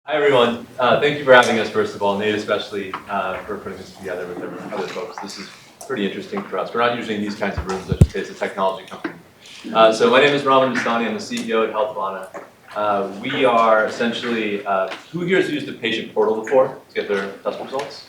Hi, everyone. Thank you for having us, first of all, Nate especially, for putting this together with other folks. This is pretty interesting for us. We're not usually in these kinds of rooms, I should say, as a technology company. So my name is Ramin Bastani. I'm the CEO at HealthVana. We are essentially, who here has used a patient portal before to get their test results?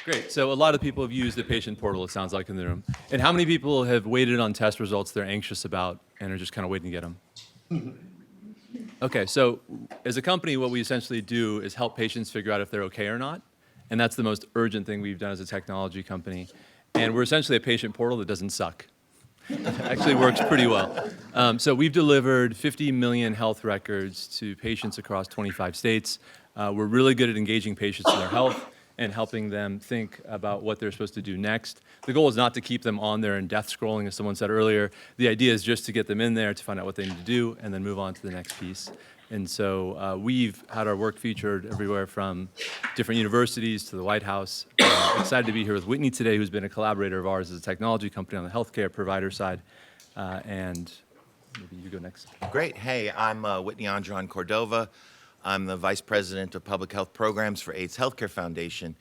Great. So a lot of people have used the patient portal, it sounds like, in the room. And how many people have waited on test results they're anxious about and are just kind of waiting to get them? Okay, so as a company, what we essentially do is help patients figure out if they're okay or not. And that's the most urgent thing we've done as a technology company. And we're essentially a patient portal that doesn't suck. It actually works pretty well. So we've delivered 50 million health records to patients across 25 states. We're really good at engaging patients in their health and helping them think about what they're supposed to do next. The goal is not to keep them on there and death scrolling, as someone said earlier. The idea is just to get them in there to find out what they need to do and then move on to the next piece. And so we've had our work featured everywhere from different universities to the White House. Excited to be here with Whitney today, who's been a collaborator of ours as a technology company on the healthcare provider side. And maybe you go next. Great. Hey, I'm Whitney Engeran-Cordova. I'm the Vice President of Public Health Programs for AIDS Healthcare Foundation.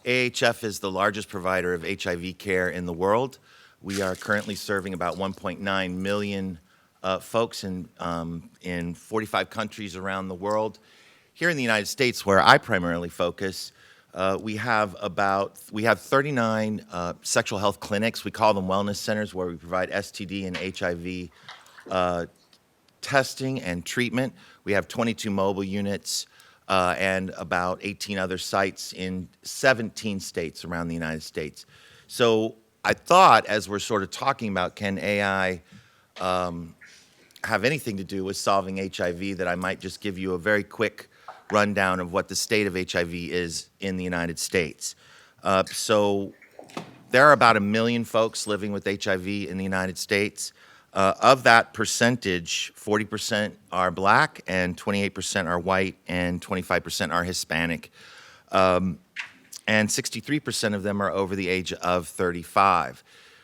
AHF is the largest provider of HIV care in the world. We are currently serving about 1.9 million folks in 45 countries around the world. Here in the United States, where I primarily focus, we have 39 sexual health clinics. We call them wellness centers, where we provide STD and HIV testing and treatment. We have 22 mobile units and about 18 other sites in 17 states around the United States. So I thought, as we're sort of talking about, can AI have anything to do with solving HIV, that I might just give you a very quick rundown of what the state of HIV is in the United States. So there are about 1 million folks living with HIV in the United States. Of that percentage, 40% are black and 28% are white and 25% are Hispanic. And 63% of them are over the age of 35.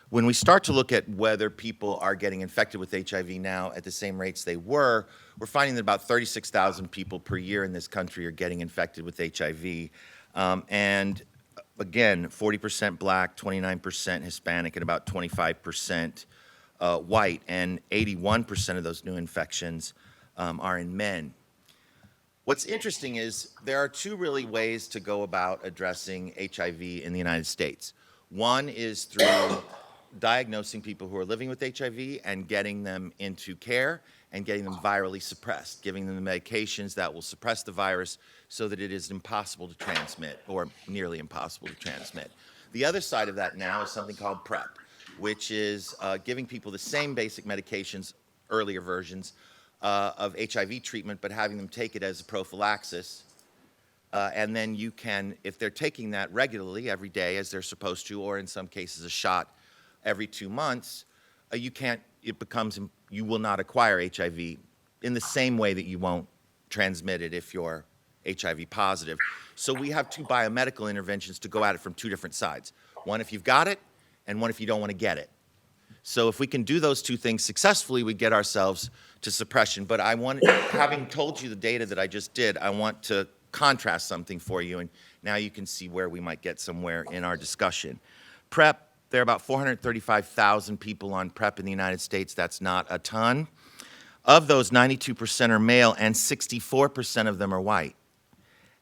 When we start to look at whether people are getting infected with HIV now at the same rates they were, we're finding that about 36,000 people per year in this country are getting infected with HIV. And again, 40% black, 29% Hispanic, and about 25% white, and 81% of those new infections are in men. What's interesting is there are two really ways to go about addressing HIV in the United States. One is through diagnosing people who are living with HIV and getting them into care and getting them virally suppressed, giving them the medications that will suppress the virus so that it is impossible to transmit, or nearly impossible to transmit. The other side of that now is something called PrEP, which is giving people the same basic medications, earlier versions of HIV treatment, but having them take it as a prophylaxis. And then you can, if they're taking that regularly every day as they're supposed to, or in some cases a shot every 2 months, you will not acquire HIV in the same way that you won't transmit it if you're HIV positive. So we have two biomedical interventions to go at it from two different sides. One if you've got it, and one if you don't want to get it. So if we can do those two things successfully, we get ourselves to suppression. But having told you the data that I just did, I want to contrast something for you, and now you can see where we might get somewhere in our discussion. PrEP, there are about 435,000 people on PrEP in the United States. That's not a ton. Of those, 92% are male, and 64% of them are white.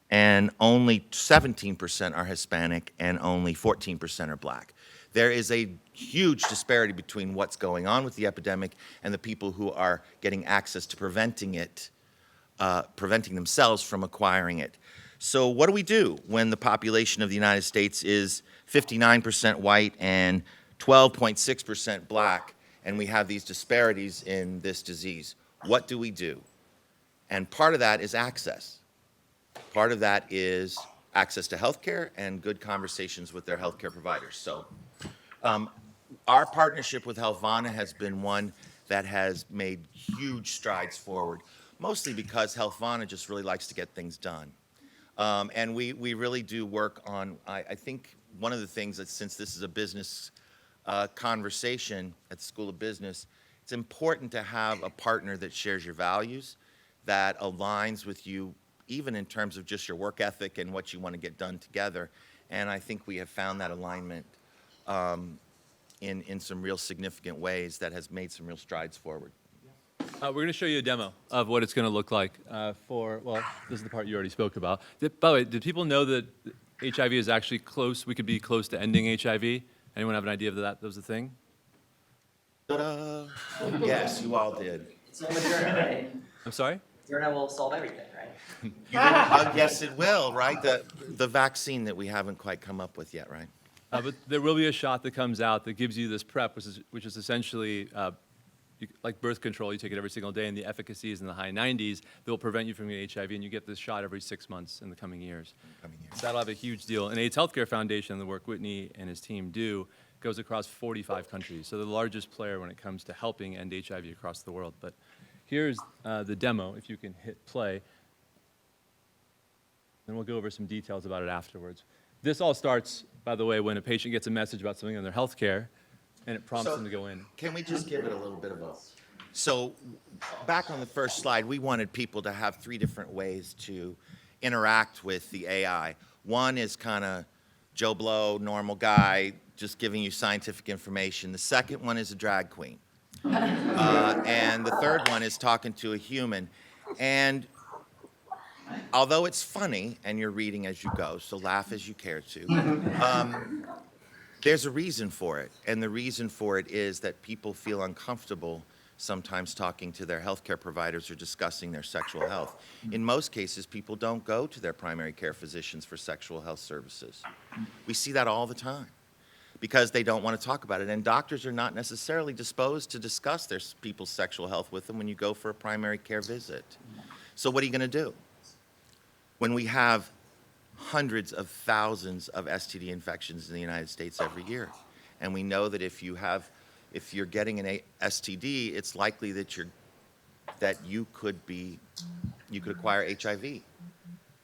And only 17% are Hispanic, and only 14% are black. There is a huge disparity between what's going on with the epidemic and the people who are getting access to preventing themselves from acquiring it. So what do we do when the population of the United States is 59% white and 12.6% black, and we have these disparities in this disease? What do we do? And part of that is access. Part of that is access to healthcare and good conversations with their healthcare providers. So our partnership with HealthVana has been one that has made huge strides forward, mostly because HealthVana just really likes to get things done. And we really do work on, I think one of the things that, since this is a business conversation at the School of Business, it's important to have a partner that shares your values, that aligns with you even in terms of just your work ethic and what you want to get done together. And I think we have found that alignment in some real significant ways that has made some real strides forward. We're going to show you a demo of what it's going to look like well, this is the part you already spoke about. By the way, did people know that HIV is actually close? We could be close to ending HIV. Anyone have an idea of that was a thing? Ta-da! Yes, you all did. So Moderna, right? I'm sorry? Moderna will solve everything, right? Yes, it will, right? The vaccine that we haven't quite come up with yet, right? But there will be a shot that comes out that gives you this PrEP, which is essentially like birth control. You take it every single day, and the efficacy is in the high 90s. That will prevent you from getting HIV, and you get this shot every 6 months in the coming years. So that'll have a huge deal. And AIDS Healthcare Foundation, the work Whitney and his team do, goes across 45 countries. So they're the largest player when it comes to helping end HIV across the world. But here's the demo, if you can hit play. Then we'll go over some details about it afterwards. This all starts, by the way, when a patient gets a message about something on their health care, and it prompts them to go in. Can we just give it a little bit of a... So back on the first slide, we wanted people to have 3 different ways to interact with the AI. One is kind of Joe Blow, normal guy, just giving you scientific information. The second one is a drag queen. And the third one is talking to a human. And although it's funny, and you're reading as you go, so laugh as you care to, there's a reason for it. And the reason for it is that people feel uncomfortable sometimes talking to their healthcare providers or discussing their sexual health. In most cases, people don't go to their primary care physicians for sexual health services. We see that all the time because they don't want to talk about it. And doctors are not necessarily disposed to discuss their people's sexual health with them when you go for a primary care visit. So what are you going to do? When we have hundreds of thousands of STD infections in the United States every year, and we know that if you're getting an STD, it's likely that you could acquire HIV,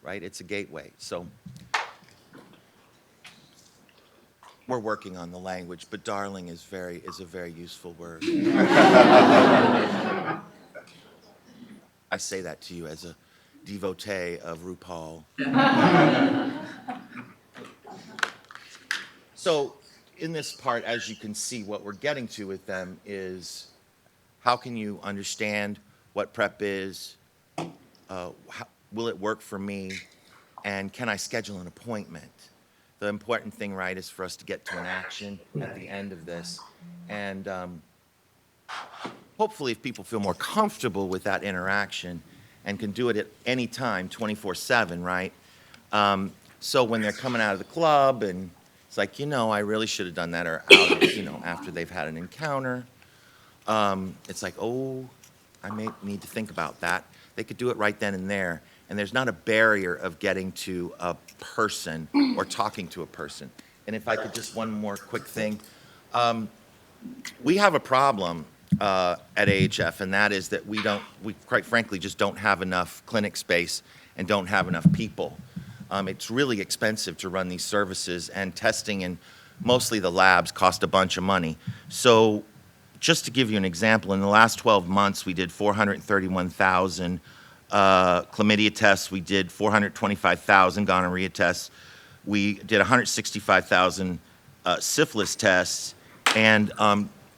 right? It's a gateway. So we're working on the language, but darling is a very useful word. I say that to you as a devotee of RuPaul. So in this part, as you can see, what we're getting to with them is how can you understand what PrEP is, will it work for me, and can I schedule an appointment? The important thing, right, is for us to get to an action at the end of this. And hopefully if people feel more comfortable with that interaction and can do it at any time, 24/7, right? So when they're coming out of the club and it's like, I really should have done that, or out, after they've had an encounter, it's like, oh, I may need to think about that. They could do it right then and there. And there's not a barrier of getting to a person or talking to a person. And if I could just one more quick thing. We have a problem at AHF, and that is that we quite frankly just don't have enough clinic space and don't have enough people. It's really expensive to run these services, and testing and mostly the labs cost a bunch of money. So just to give you an example, in the last 12 months, we did 431,000 chlamydia tests. We did 425,000 gonorrhea tests. We did 165,000 syphilis tests. And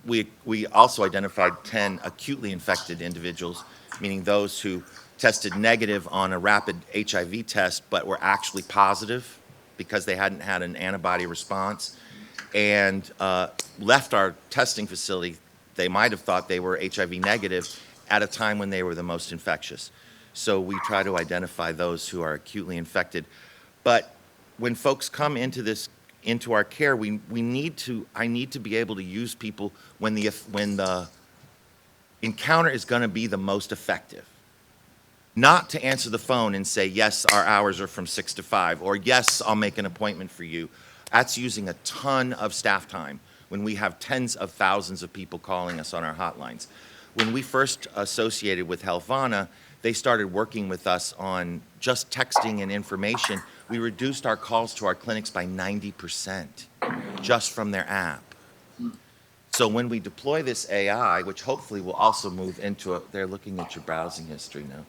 we also identified 10 acutely infected individuals, meaning those who tested negative on a rapid HIV test, but were actually positive because they hadn't had an antibody response, and left our testing facility. They might have thought they were HIV negative at a time when they were the most infectious. So we try to identify those who are acutely infected. But when folks come into our care, I need to be able to use people when the encounter is going to be the most effective. Not to answer the phone and say, yes, our hours are from 6 to 5, or yes, I'll make an appointment for you. That's using a ton of staff time when we have tens of thousands of people calling us on our hotlines. When we first associated with Helvana, they started working with us on just texting and information. We reduced our calls to our clinics by 90% just from their app. So when we deploy this AI, which hopefully will also move into they're looking at your browsing history now.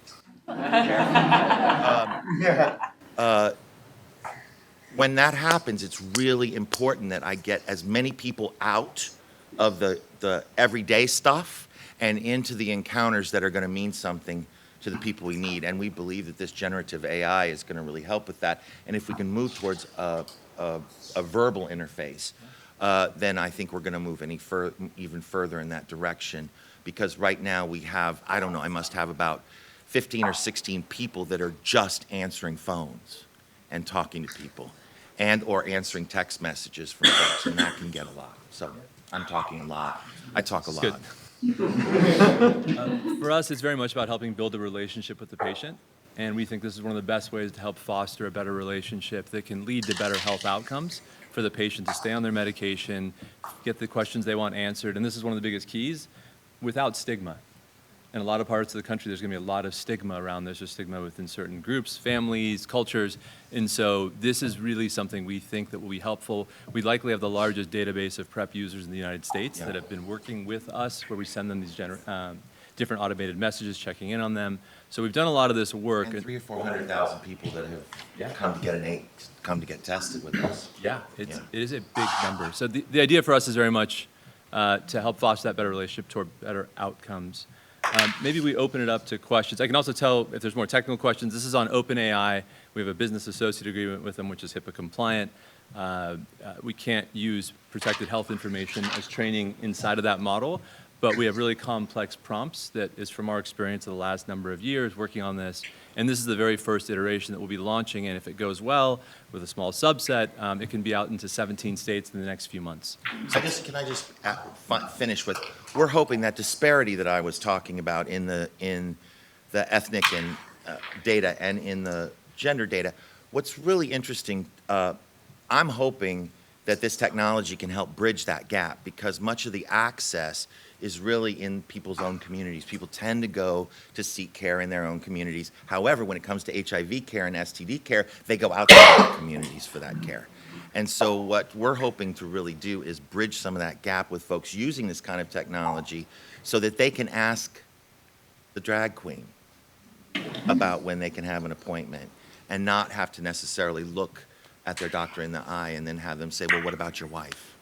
When that happens, it's really important that I get as many people out of the everyday stuff and into the encounters that are going to mean something to the people we need. And we believe that this generative AI is going to really help with that. And if we can move towards a verbal interface, then I think we're going to move even further in that direction. Because right now we have, I don't know, I must have about 15 or 16 people that are just answering phones and talking to people, and or answering text messages from folks, and that can get a lot. So I'm talking a lot. I talk a lot. Good. For us, it's very much about helping build a relationship with the patient, and we think this is one of the best ways to help foster a better relationship that can lead to better health outcomes for the patient to stay on their medication, get the questions they want answered, and this is one of the biggest keys, without stigma. In a lot of parts of the country, there's going to be a lot of stigma around this, or stigma within certain groups, families, cultures, and so this is really something we think that will be helpful. We likely have the largest database of PrEP users in the United States that have been working with us, where we send them these different automated messages, checking in on them. So we've done a lot of this work. And 300,000 or 400,000 people that have come to get tested with us. Yeah, it is a big number. So the idea for us is very much to help foster that better relationship toward better outcomes. Maybe we open it up to questions. I can also tell if there's more technical questions. This is on OpenAI. We have a business associate agreement with them, which is HIPAA compliant. We can't use protected health information as training inside of that model, but we have really complex prompts that is from our experience of the last number of years working on this. And this is the very first iteration that we'll be launching, and if it goes well with a small subset, it can be out into 17 states in the next few months. Can I just finish with, we're hoping that disparity that I was talking about in the ethnic and data and in the gender data, what's really interesting, I'm hoping that this technology can help bridge that gap, because much of the access is really in people's own communities. People tend to go to seek care in their own communities. However, when it comes to HIV care and STD care, they go outside their communities for that care. And so what we're hoping to really do is bridge some of that gap with folks using this kind of technology so that they can ask the drag queen about when they can have an appointment and not have to necessarily look at their doctor in the eye and then have them say, well, what about your wife?